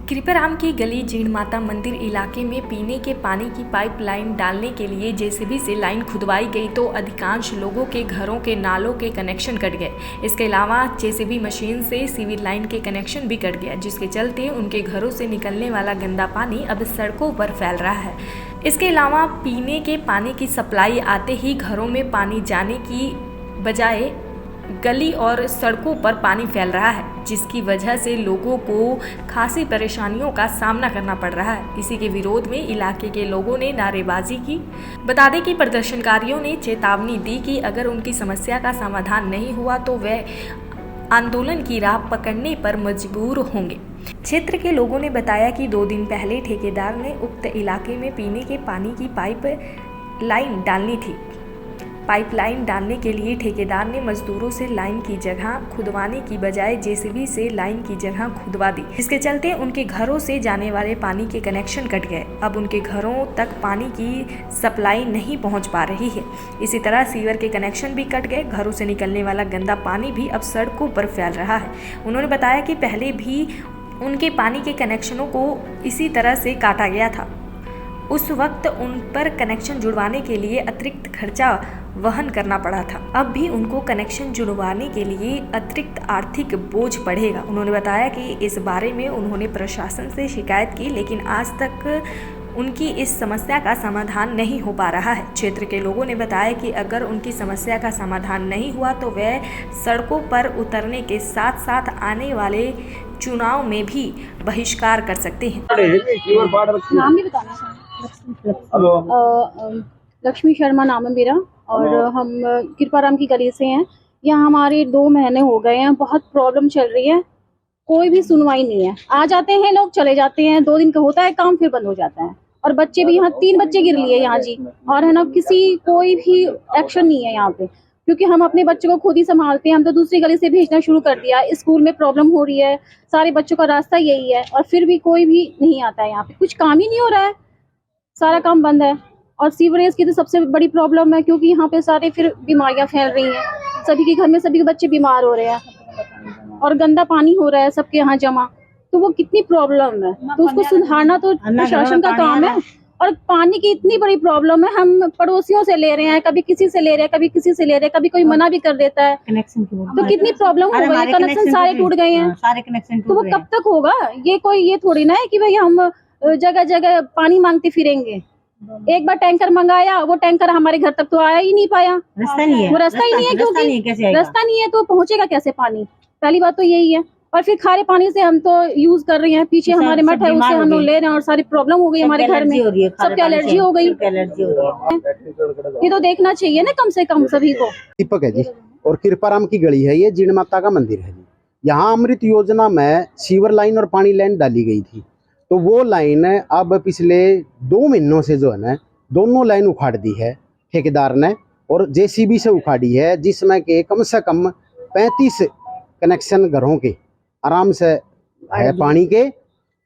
कृपाराम की गली जीण माता मंदिर इलाके में पीने के पानी की पाइपलाइन डालने के लिए जेसीबी से लाइन खुदवाई गई तो अधिकांश लोगों के घरों के नालों के कनेक्शन कट गए। इसके अलावा जेसीबी मशीन से सीवर लाइन के कनेक्शन भी कट गया, जिसके चलते उनके घरों से निकलने वाला गंदा पानी अब सड़कों पर फैल रहा है। इसके अलावा पीने के पानी की सप्लाई आते ही घरों में पानी जाने की बजाय गली और सड़कों पर पानी फैल रहा है, जिसकी वजह से लोगों को खासी परेशानियों का सामना करना पड़ रहा है। इसी के विरोध में इलाके के लोगों ने नारेबाजी की। बता दें कि प्रदर्शनकारियों ने चेतावनी दी कि अगर उनकी समस्या का समाधान नहीं हुआ तो वे आंदोलन की राह पकड़ने पर मजबूर होंगे। क्षेत्र के लोगों ने बताया कि 2 दिन पहले ठेकेदार ने उक्त इलाके में पीने के पानी की पाइपलाइन डालनी थी। पाइपलाइन डालने के लिए ठेकेदार ने मजदूरों से लाइन की जगह खुदवाने की बजाय जेसीबी से लाइन की जगह खुदवा दी। इसके चलते उनके घरों से जाने वाले पानी के कनेक्शन कट गए। अब उनके घरों तक पानी की सप्लाई नहीं पहुंच पा रही है। इसी तरह सीवर के कनेक्शन भी कट गए। घरों से निकलने वाला गंदा पानी भी अब सड़कों पर फैल रहा है। उन्होंने बताया कि पहले भी उनके पानी के कनेक्शनों को इसी तरह से काटा गया था। उस वक्त उन पर कनेक्शन जुड़वाने के लिए अतिरिक्त खर्चा वहन करना पड़ा था। अब भी उनको कनेक्शन जुड़वाने के लिए अतिरिक्त आर्थिक बोझ पड़ेगा। उन्होंने बताया कि इस बारे में उन्होंने प्रशासन से शिकायत की, लेकिन आज तक उनकी इस समस्या का समाधान नहीं हो पा रहा है। क्षेत्र के लोगों ने बताया कि अगर उनकी समस्या का समाधान नहीं हुआ तो वे सड़कों पर उतरने के साथ साथ आने वाले चुनाव में भी बहिष्कार कर सकते हैं। नाम भी बताना। लक्ष्मी शर्मा नाम है मेरा और हम कृपाराम की गली से हैं। यहाँ हमारे 2 महीने हो गए हैं, बहुत प्रॉब्लम चल रही है, कोई भी सुनवाई नहीं है। आ जाते हैं लोग, चले जाते हैं, 2 दिन का होता है काम, फिर बंद हो जाता है। और बच्चे भी यहाँ 3 बच्चे गिर लिए यहाँ जी, और है ना कोई भी एक्शन नहीं है यहाँ पे, क्योंकि हम अपने बच्चों को खुद ही संभालते हैं। हम तो दूसरी गली से भेजना शुरू कर दिया। स्कूल में प्रॉब्लम हो रही है, सारे बच्चों का रास्ता यही है, और फिर भी कोई भी नहीं आता है यहाँ पे। कुछ काम ही नहीं हो रहा है, सारा काम बंद है। और सीवरेज की तो सबसे बड़ी प्रॉब्लम है, क्योंकि यहाँ पे सारे फिर बीमारियां फैल रही हैं। सभी के घर में सभी के बच्चे बीमार हो रहे हैं और गंदा पानी हो रहा है सबके यहाँ जमा। तो वो कितनी प्रॉब्लम है, तो उसको सुधारना तो प्रशासन का काम है। और पानी की इतनी बड़ी प्रॉब्लम है, हम पड़ोसियों से ले रहे हैं, कभी किसी से ले रहे हैं, कभी किसी से ले रहे हैं, कभी कोई मना भी कर देता है कनेक्शन की। तो कितनी प्रॉब्लम हो गई, कनेक्शन सारे टूट गए हैं, सारे कनेक्शन। तो वो कब तक होगा? ये थोड़ी ना है कि भाई हम जगह जगह पानी मांगते फिरेंगे। एक बार टैंकर मंगाया, वो टैंकर हमारे घर तक तो आया ही नहीं पाया। रास्ता नहीं है, वो रास्ता ही नहीं है, क्योंकि रास्ता नहीं है तो पहुंचेगा कैसे पानी? पहली बात तो यही है। और फिर खारे पानी से हम तो यूज कर रहे हैं, पीछे हमारे मठ है उससे हम लोग ले रहे हैं, और सारी प्रॉब्लम हो गई हमारे घर में, सबके एलर्जी हो गई। ये तो देखना चाहिए ना कम से कम सभी को। दीपक है जी, और कृपाराम की गली है, ये जीण माता का मंदिर है जी। यहाँ अमृत योजना में सीवर लाइन और पानी लाइन डाली गई थी, तो वो लाइन अब पिछले 2 महीनों से जो है ना, दोनों लाइन उखाड़ दी है ठेकेदार ने, और जेसीबी से उखाड़ी है, जिसमें के कम से कम 35 कनेक्शन घरों के आराम से है पानी के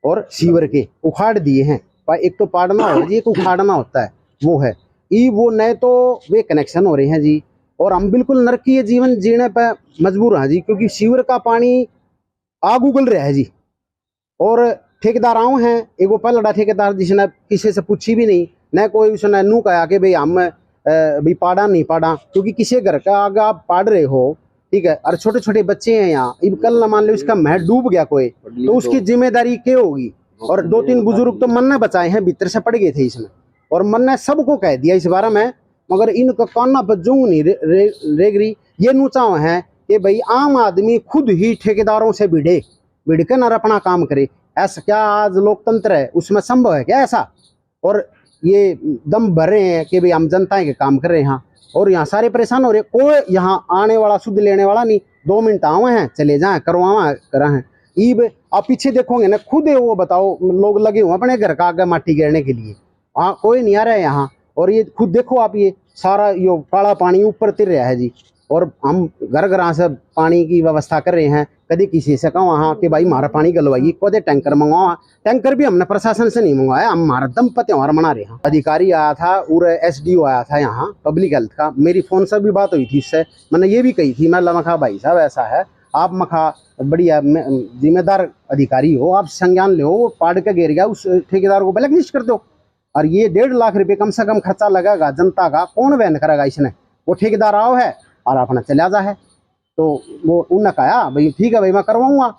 और सीवर के उखाड़ दिए हैं। एक तो पाड़ना हो जी, एक उखाड़ना होता है, वो है वो नहीं तो वे कनेक्शन हो रहे हैं जी। और हम बिल्कुल नरकीय जीवन जीने पर मजबूर हैं जी, क्योंकि सीवर का पानी आग उगल रहा है जी। और ठेकेदार आओ हैं, एक वो पहला ठेकेदार जिसने किसी से पूछी भी नहीं, न कोई उसने नू कहा कि भाई हम भी पाड़ा नहीं पाड़ा, क्योंकि किसी घर का आगे आप पाड़ रहे हो, ठीक है, और छोटे छोटे बच्चे हैं यहाँ। अब कल न मान लो उसका महल डूब गया कोई, तो उसकी जिम्मेदारी क्या होगी? और 2-3 बुजुर्ग तो मन बचाए हैं, भीतर से पड़ गए थे इसमें, और मन ने सबको कह दिया इस बारे में, मगर इनका काना पर जू नहीं रेगरी। ये नूचाव है कि भाई आम आदमी खुद ही ठेकेदारों से भिड़े के न अपना काम करे। ऐसा क्या आज लोकतंत्र है, उसमें संभव है क्या ऐसा? और ये दम भर रहे हैं कि भाई हम जनता के काम कर रहे हैं यहाँ, और यहाँ सारे परेशान हो रहे। कोई यहाँ आने वाला शुद्ध लेने वाला नहीं, 2 मिनट आवे हैं चले जाए, करवावा करा है। ईब आप पीछे देखोगे ना, खुद है वो बताओ, लोग लगे हुए अपने घर का आगे माटी गिरने के लिए, कोई नहीं आ रहा है यहाँ। और ये खुद देखो आप, ये सारा यो काला पानी ऊपर तिर रहा है जी। और हम घर घर से पानी की व्यवस्था कर रहे हैं, कभी किसी से कहो हाँ कि भाई हमारा पानी गलवाइए, कदे टैंकर मंगवाओ। टैंकर भी हमने प्रशासन से नहीं मंगवाया, हम हमारा दम पर त्योहार मना रहे हैं। अधिकारी आया था और SDO आया था यहाँ पब्लिक हेल्थ का, मेरी फोन से भी बात हुई थी इससे, मैंने ये भी कही थी, मैं लगा भाई साहब ऐसा है आप मखा बढ़िया जिम्मेदार अधिकारी हो, आप संज्ञान ले हो, पाड़ के गिर गया उस ठेकेदार को ब्लैक लिस्ट कर दो। और ये 1.5 लाख रुपए कम से कम खर्चा लगेगा जनता का, कौन वहन करेगा इसने? वो ठेकेदार आओ है और अपना चला जा है। तो वो उन्होंने कहा भाई ठीक है भाई मैं करवाऊंगा,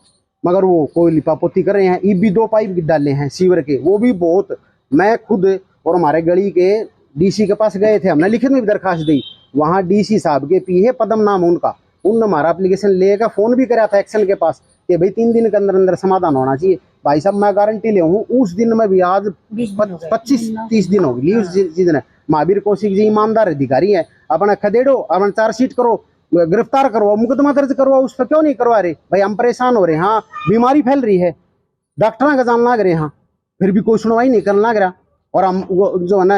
मगर वो कोई लिपापोती कर रहे हैं। ई भी 2 पाइप डाले हैं सीवर के, वो भी बहुत, मैं खुद और हमारे गली के डीसी के पास गए थे, हमने लिखित में भी दरखास्त दी। वहाँ डीसी साहब के पी है पदम नाम उनका, उनने हमारा एप्लीकेशन लेकर फोन भी कराया था एक्शन के पास कि भाई 3 दिन के अंदर अंदर समाधान होना चाहिए। भाई साहब मैं गारंटी ले हूँ उस दिन में भी आज 25-30 दिन हो गई उस दिन। महावीर कौशिक जी ईमानदार अधिकारी है, अपना खदेड़ो, अपना चार्जशीट करो, गिरफ्तार करवाओ, मुकदमा दर्ज करवाओ, उस पर क्यों नहीं करवा रहे? भाई हम परेशान हो रहे हैं, हाँ बीमारी फैल रही है, डॉक्टर का जान लग रहे हैं, फिर भी कोई सुनवाई नहीं करने लग रहा। और हम वो जो है ना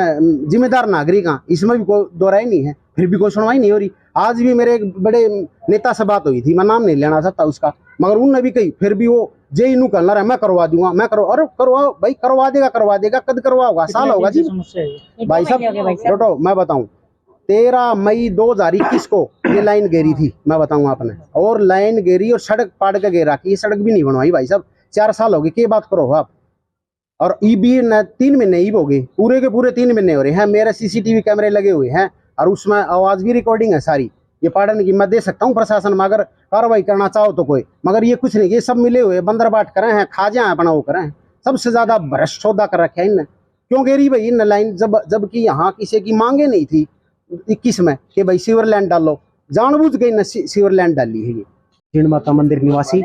जिम्मेदार नागरिक हैं, इसमें भी कोई दो राय नहीं है, फिर भी कोई सुनवाई नहीं हो रही। आज भी मेरे एक बड़े नेता से बात हुई थी, मैं नाम नहीं लेना चाहता उसका, मगर उनने भी कही, फिर भी वो जे इनू कहना रहा मैं करवा दूंगा, मैं अरे करवाओ भाई, करवा देगा, कद करवाओगा? साल होगा जी भाई साहब। छोटो मैं बताऊं, 13 मई 2021 को ये लाइन गेरी थी, मैं बताऊंगा आपने, और लाइन गेरी और सड़क पाड़ के गेरा की, ये सड़क भी नहीं बनवाई भाई साहब। 4 साल हो गए, क्या बात करो आप? और ई भी 3 महीने ही हो गए, पूरे के पूरे 3 महीने हो रहे हैं। मेरे सीसीटीवी कैमरे लगे हुए हैं और उसमें आवाज भी रिकॉर्डिंग है सारी। ये पाड़न की मैं दे सकता हूँ प्रशासन में, अगर कार्रवाई करना चाहो तो कोई, मगर ये कुछ नहीं, ये सब मिले हुए बंदर बाट करे हैं, खाजा हैं अपना वो करे हैं। सबसे ज्यादा भ्रष्ट सौदा कर रखे हैं इनने। क्यों गेरी भाई इन लाइन, जबकि यहाँ किसी की मांगे नहीं थी 21 में कि भाई सीवर लैंड डालो, जानबूझ के इनने सीवर लैंड डाली है। ये जीण माता मंदिर निवासी,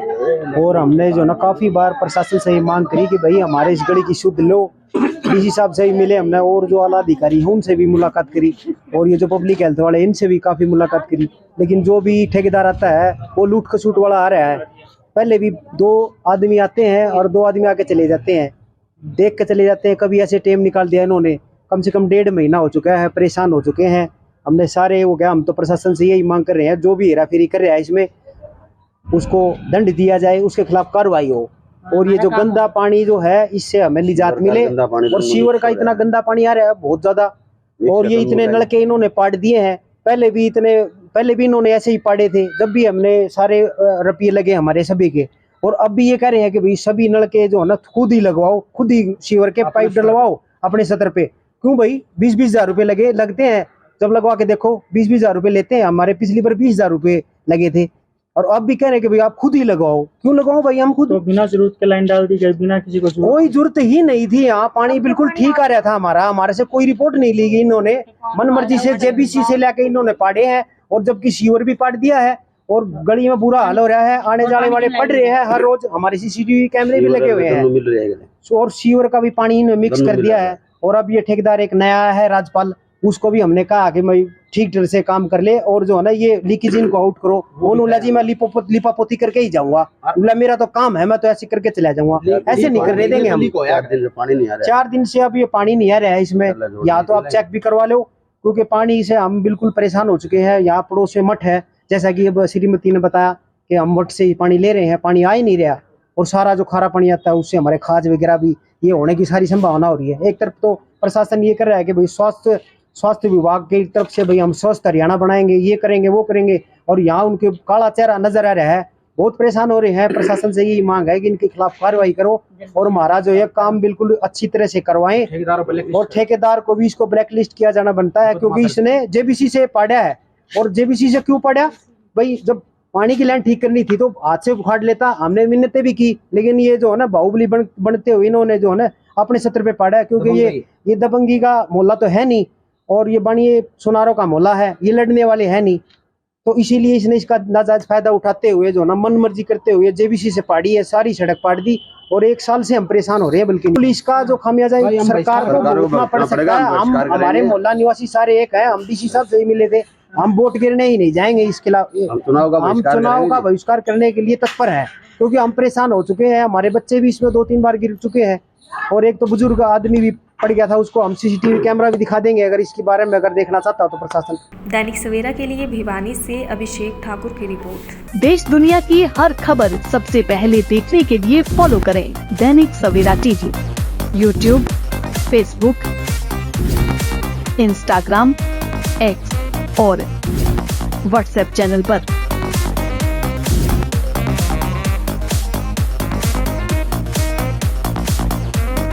और हमने जो ना काफी बार प्रशासन से ये मांग करी कि भाई हमारे इस गली की शुद्ध लो। डीसी साहब से ही मिले हमने, और जो आला अधिकारी हैं उनसे भी मुलाकात करी, और ये जो पब्लिक हेल्थ वाले इनसे भी काफी मुलाकात करी, लेकिन जो भी ठेकेदार आता है वो लूट खसूट वाला आ रहा है। पहले भी 2 आदमी आते हैं और 2 आदमी आके चले जाते हैं, देख के चले जाते हैं। कभी ऐसे टाइम निकाल दिया इन्होंने, कम से कम 1.5 महीना हो चुका है, परेशान हो चुके हैं। हमने सारे हो गया, हम तो प्रशासन से यही मांग कर रहे हैं, जो भी हेरा फेरी कर रहा है इसमें उसको दंड दिया जाए, उसके खिलाफ कार्रवाई हो। और ये जो गंदा पानी जो है इससे हमें निजात मिले। और सीवर का इतना गंदा पानी आ रहा है बहुत ज्यादा, और ये इतने नलके इन्होंने पाट दिए हैं। पहले भी इन्होंने ऐसे ही पाड़े थे, जब भी हमने सारे रुपये लगे हमारे सभी के। और अब भी ये कह रहे हैं कि भाई सभी नलके जो है ना खुद ही लगवाओ, खुद ही सीवर के पाइप डलवाओ अपने सतर पे। क्यों भाई 20-20 हजार रुपये लगते हैं, जब लगवा के देखो 20-20 हजार रुपये लेते हैं। हमारे पिछली बार 20 हजार रुपये लगे थे, और अब भी कह रहे हैं कि भाई आप खुद ही लगाओ। क्यों लगाओ भाई हम खुद? तो बिना जरूरत के लाइन डाल दी गई, बिना किसी को कोई जरूरत ही नहीं थी। यहाँ पानी बिल्कुल ठीक आ रहा था हमारे से कोई रिपोर्ट नहीं ली गई। इन्होंने मनमर्जी से जेबीसी से लेके इन्होंने पाड़े हैं, और जबकि सीवर भी पाट दिया है, और गली में बुरा हाल हो रहा है। आने जाने वाले पड़ रहे हैं हर रोज, हमारे सीसीटीवी कैमरे भी लगे हुए हैं, और सीवर का भी पानी इन्होंने मिक्स कर दिया है। और अब ये ठेकेदार एक नया है राजपाल, उसको भी हमने कहा कि मैं ठीक तरह से काम कर ले, और जो है ना ये लीकेज इनको आउट करो। बोला जी मैं लिपापोती करके ही जाऊंगा, बोला मेरा तो काम है, मैं तो ऐसे करके चला जाऊंगा, ऐसे नहीं करने देंगे हम। 4 दिन से अब ये पानी नहीं आ रहा है इसमें, या तो आप चेक भी करवा लो, क्योंकि पानी से हम बिल्कुल परेशान हो चुके हैं। यहाँ पड़ोस में मठ है, जैसा कि अब श्रीमती ने बताया कि हम मठ से ही पानी ले रहे हैं, पानी आ ही नहीं रहा, और सारा जो खारा पानी आता है उससे हमारे खाज वगैरह भी ये होने की सारी संभावना हो रही है। एक तरफ तो प्रशासन ये कर रहा है कि भाई स्वास्थ्य विभाग की तरफ से भाई हम स्वस्थ हरियाणा बनाएंगे, ये करेंगे वो करेंगे, और यहाँ उनके काला चेहरा नजर आ रहा है, बहुत परेशान हो रहे हैं। प्रशासन से यही मांग है कि इनके खिलाफ कार्रवाई करो, और हमारा जो ये काम बिल्कुल अच्छी तरह से करवाएं। और ठेकेदार को भी इसको ब्लैकलिस्ट किया जाना बनता है, क्योंकि इसने जेबीसी से पाड़ा है। और जेबीसी से क्यों पाड़ा भाई? जब पानी की लाइन ठीक करनी थी तो हाथ से उखाड़ लेता, हमने मिन्नतें भी की, लेकिन ये जो है ना बाहुबली बनते हुए इन्होंने जो है ना अपने सत्र पे पाड़ा है, क्योंकि ये दबंगी का मोहल्ला तो है नहीं, और ये बनिए सुनारों का मोहल्ला है, ये लड़ने वाले हैं नहीं। तो इसीलिए इसने इसका नाजायज फायदा उठाते हुए जो ना मन मर्जी करते हुए जेबीसी से पाड़ी है, सारी सड़क पाट दी, और 1 साल से हम परेशान हो रहे हैं। बल्कि पुलिस का जो खामियाजा सरकार को भुगतना पड़ सकता है। हम हमारे मोहल्ला निवासी सारे एक है, हम डीसी साहब से ही मिले थे, हम वोट गिरने ही नहीं जाएंगे, इसके खिलाफ हम चुनाव का बहिष्कार करने के लिए तत्पर है, क्योंकि हम परेशान हो चुके हैं। हमारे बच्चे भी इसमें 2-3 बार गिर चुके हैं, और एक तो बुजुर्ग आदमी भी पड़ गया था, उसको हम सीसीटीवी कैमरा भी दिखा देंगे अगर इसके बारे में अगर देखना चाहता हो तो प्रशासन। दैनिक सवेरा के लिए भिवानी से अभिषेक ठाकुर की रिपोर्ट। देश दुनिया की हर खबर सबसे पहले देखने के लिए फॉलो करें Dainik Savera TV, YouTube, Facebook, Instagram, X और व्हाट्सएप चैनल पर।